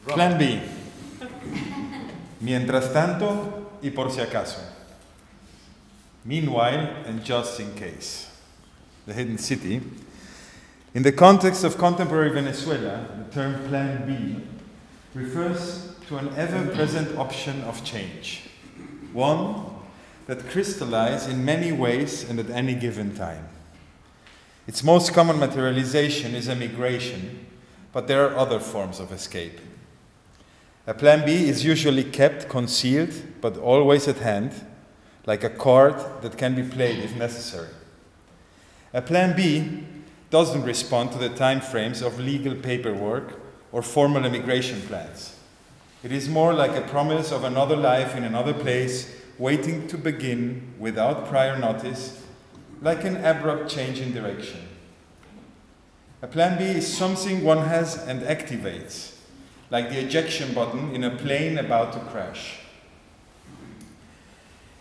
Plan B. Mientras tanto y por si acaso. Meanwhile and just in case. The hidden city. In the context of contemporary Venezuela, the term Plan B refers to an ever-present option of change. One that crystallizes in many ways and at any given time. Its most common materialization is emigration, but there are other forms of escape. A plan B is usually kept concealed, but always at hand, like a card that can be played if necessary. A plan B doesn't respond to the time frames of legal paperwork or formal immigration plans. It is more like a promise of another life in another place, waiting to begin without prior notice, like an abrupt change in direction. A plan B is something one has and activates, like the ejection button in a plane about to crash.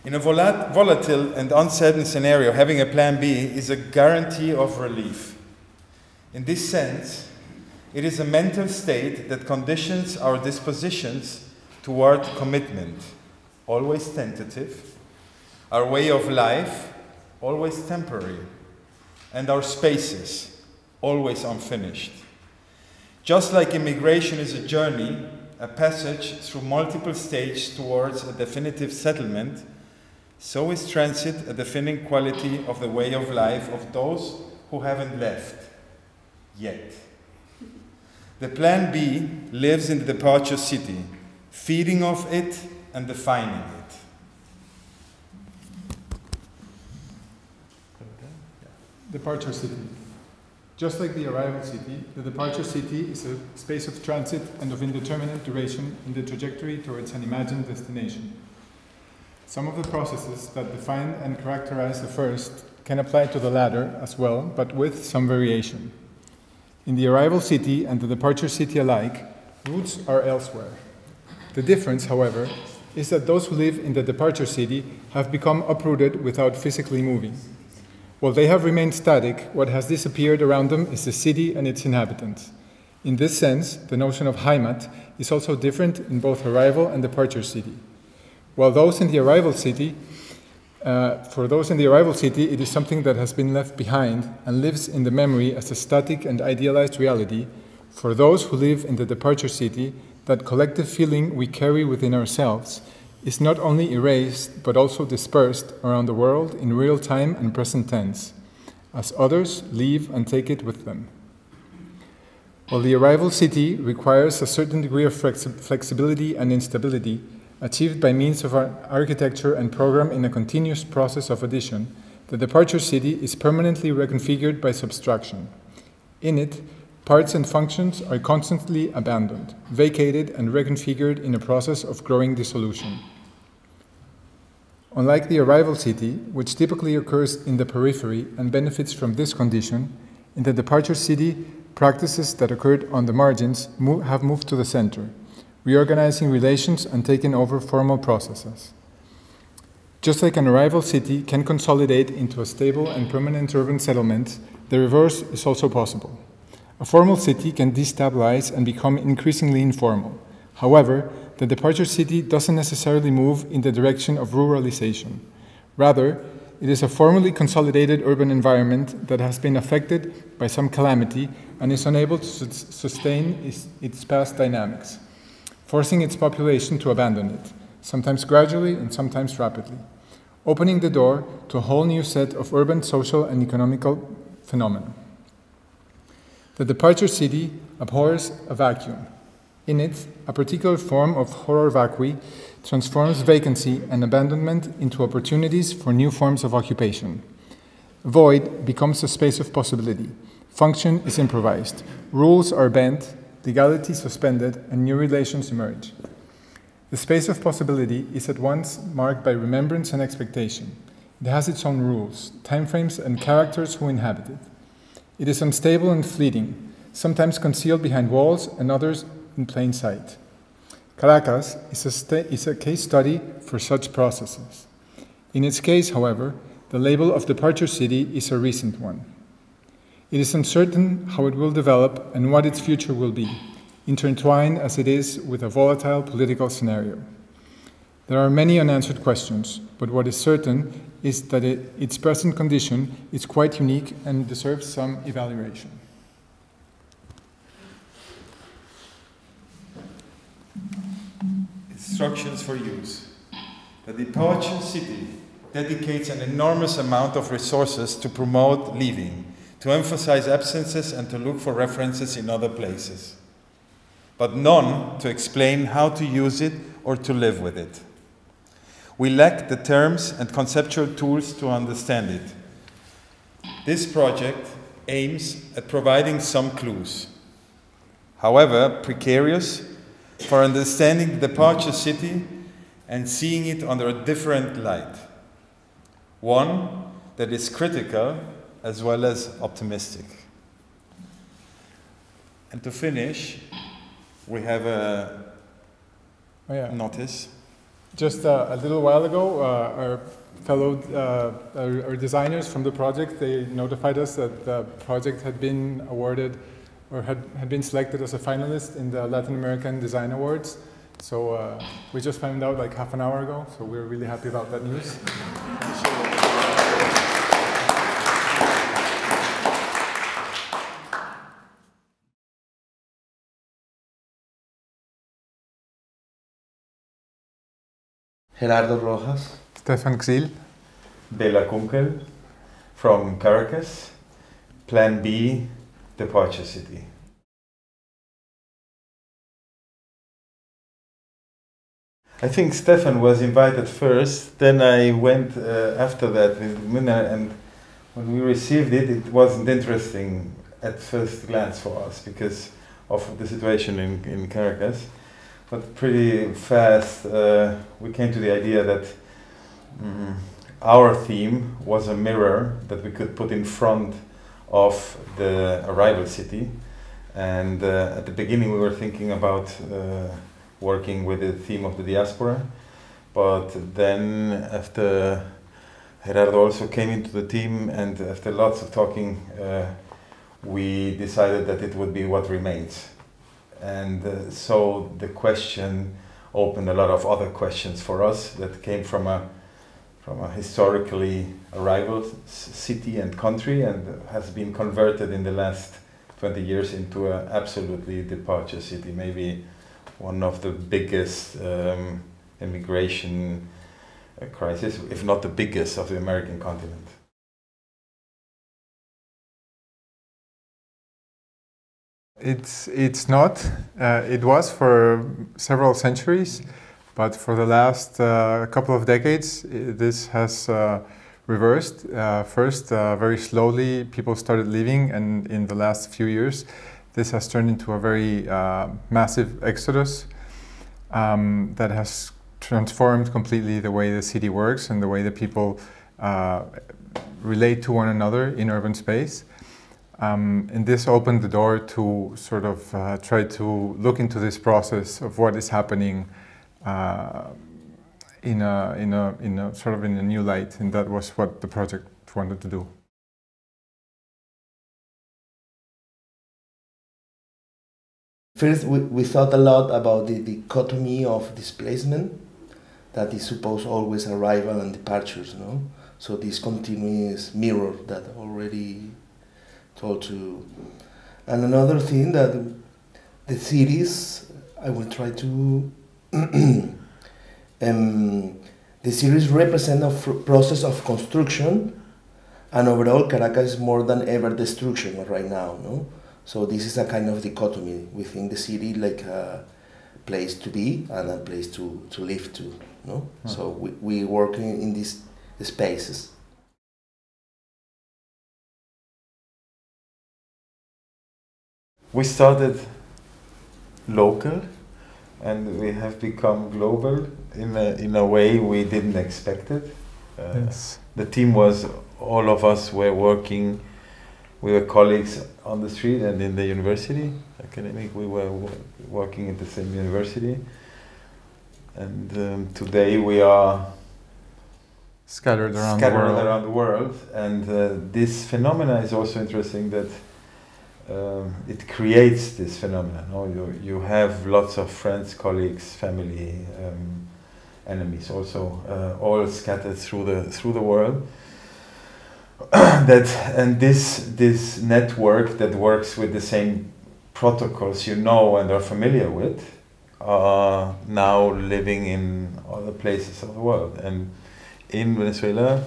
In a volatile and uncertain scenario, having a plan B is a guarantee of relief. In this sense, it is a mental state that conditions our dispositions toward commitment, always tentative, our way of life, always temporary, and our spaces, always unfinished. Just like immigration is a journey, a passage through multiple stages towards a definitive settlement, so is transit a defining quality of the way of life of those who haven't left yet. The plan B lives in the departure city, feeding off it and defining it. Departure city. Just like the arrival city, the departure city is a space of transit and of indeterminate duration in the trajectory towards an imagined destination. Some of the processes that define and characterize the first can apply to the latter as well, but with some variation. In the arrival city and the departure city alike, roots are elsewhere. The difference, however, is that those who live in the departure city have become uprooted without physically moving. While they have remained static, what has disappeared around them is the city and its inhabitants. In this sense, the notion of Heimat is also different in both arrival and departure city. While those in the arrival city, for those in the arrival city, it is something that has been left behind and lives in the memory as a static and idealized reality. For those who live in the departure city, that collective feeling we carry within ourselves is not only erased, but also dispersed around the world in real time and present tense, as others leave and take it with them. While the arrival city requires a certain degree of flexibility and instability, achieved by means of our architecture and program in a continuous process of addition, the departure city is permanently reconfigured by subtraction. In it, parts and functions are constantly abandoned, vacated, and reconfigured in a process of growing dissolution. Unlike the arrival city, which typically occurs in the periphery and benefits from this condition, in the departure city, practices that occurred on the margins have moved to the center, reorganizing relations and taking over formal processes. Just like an arrival city can consolidate into a stable and permanent urban settlement, the reverse is also possible. A formal city can destabilize and become increasingly informal. However, the departure city doesn't necessarily move in the direction of ruralization. Rather, it is a formally consolidated urban environment that has been affected by some calamity and is unable to sustain its past dynamics, forcing its population to abandon it, sometimes gradually and sometimes rapidly, opening the door to a whole new set of urban, social, and economical phenomena. The departure city abhors a vacuum. In it, a particular form of horror vacui transforms vacancy and abandonment into opportunities for new forms of occupation. Void becomes a space of possibility. Function is improvised. Rules are bent, legality suspended, and new relations emerge. The space of possibility is at once marked by remembrance and expectation. It has its own rules, timeframes, and characters who inhabit it. It is unstable and fleeting, sometimes concealed behind walls and others in plain sight. Caracas is a case study for such processes. In its case, however, the label of departure city is a recent one. It is uncertain how it will develop and what its future will be. intertwined as it is with a volatile political scenario. There are many unanswered questions, but what is certain is that its present condition is quite unique and deserves some evaluation. Instructions for use. The departure city dedicates an enormous amount of resources to promote leaving, to emphasize absences and to look for references in other places, but none to explain how to use it or to live with it. We lack the terms and conceptual tools to understand it. This project aims at providing some clues, however precarious, for understanding the departure city and seeing it under a different light. One that is critical as well as optimistic. And to finish, we have a notice. Just a little while ago, our fellow our designers from the project, they notified us that the project had been awarded or had been selected as a finalist in the Latin American Design Awards. So we just found out like half an hour ago, so we're really happy about that news. Gerardo Rojas. Stefan Xil. Bela Kunkel from Caracas. Plan B, Departure City. I think Stefan was invited first, then I went after that with Muna, and when we received it, it wasn't interesting at first glance for us because of the situation in Caracas. But pretty fast we came to the idea that our theme was a mirror that we could put in front of the ArrivalCity. And at the beginning we were thinking about working with the theme of the diaspora. But then after Gerardo also came into the team, and after lots of talking, we decided that it would be what remains. And so the question opened a lot of other questions for us that came from a historically arrival city and country, and has been converted in the last 20 years into an absolutely departure city, maybe one of the biggest immigration crisis, if not the biggest, of the American continent. It's not. It was for several centuries, but for the last couple of decades, this has reversed. First, very slowly, people started leaving, and in the last few years, this has turned into a very massive exodus that has transformed completely the way the city works and the way that people relate to one another in urban space. And this opened the door to sort of try to look into this process of what is happening in a new light, and that was what the project wanted to do. First, we thought a lot about the dichotomy of displacement that is supposed always arrival and departures, no? So this continuous mirror that already told you. And another thing that the cities, I will try to the series represent a process of construction, and overall Caracas is more than ever destruction right now, no? So this is a kind of dichotomy within the city, like a place to be and a place to live to, no? So we work in these spaces. We started local, and we have become global in a way we didn't expect it. Yes. The team was, all of us were working, we were colleagues on the street and in the university, academic, we were working at the same university. And today we are scattered around the world. And this phenomena is also interesting, that it creates this phenomenon. No? You have lots of friends, colleagues, family, enemies also, all scattered through the world. And this network that works with the same protocols you know and are familiar with are now living in other places of the world. And in Venezuela,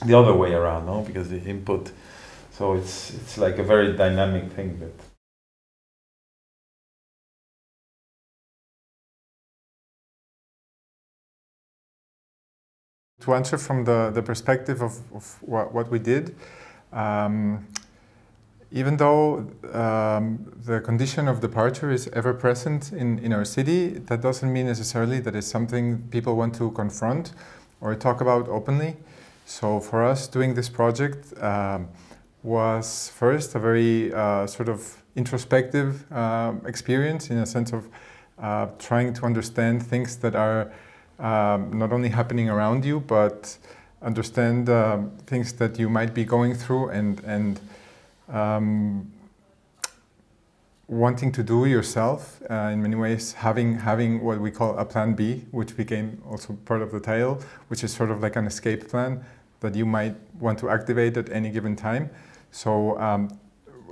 the other way around, no? Because the input, so it's like a very dynamic thing. That to answer from the perspective of what we did, even though the condition of departure is ever present in our city, that doesn't mean necessarily that it's something people want to confront or talk about openly. So for us, doing this project was first a very sort of introspective experience, in a sense of trying to understand things that are not only happening around you, but understand things that you might be going through and wanting to do yourself. In many ways, having what we call a plan B, which became also part of the title, which is sort of like an escape plan that you might want to activate at any given time. So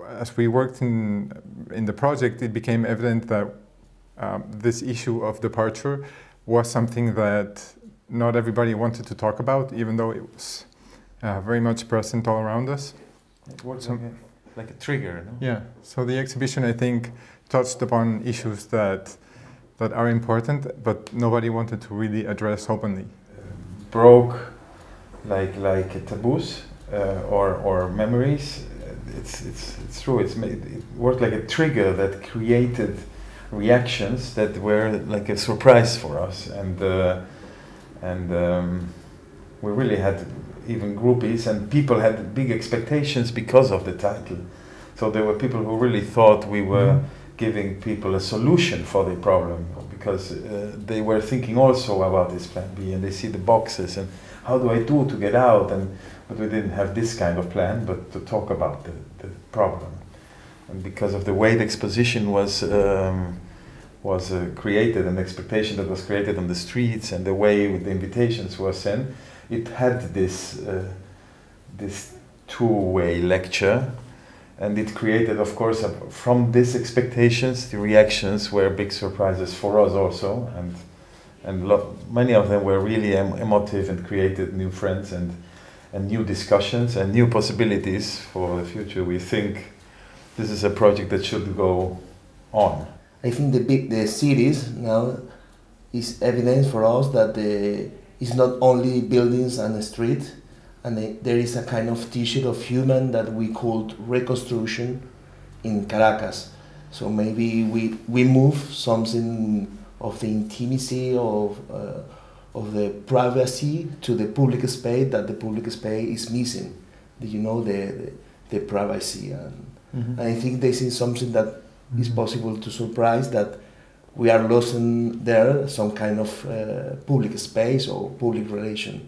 as we worked in the project, it became evident that this issue of departure was something that not everybody wanted to talk about, even though it was very much present all around us. it works like a trigger, no? Yeah, so the exhibition, I think, touched upon issues that are important, but nobody wanted to really address openly. Broke like taboos or memories. It's true. It worked like a trigger that created reactions that were like a surprise for us, and we really had even groupies, and people had big expectations because of the title. So there were people who really thought we were giving people a solution for the problem, because they were thinking also about this plan B, and they see the boxes and how do I do to get out, but we didn't have this kind of plan, but to talk about the problem. And because of the way the exposition was created, and the expectation that was created on the streets, and the way the invitations were sent, it had this two-way lecture, and it created, of course, from these expectations, the reactions were big surprises for us also, and many of them were really emotive and created new friends and new discussions and new possibilities for the future. We think this is a project that should go on. I think the cities now is evidence for us that it's not only buildings and a street, and there is a kind of tissue of human that we called reconstruction in Caracas. So maybe we move something of the intimacy of the privacy to the public space, that the public space is missing. The privacy, and I think this is something that is possible to surprise, that we are losing there some kind of public space or public relation.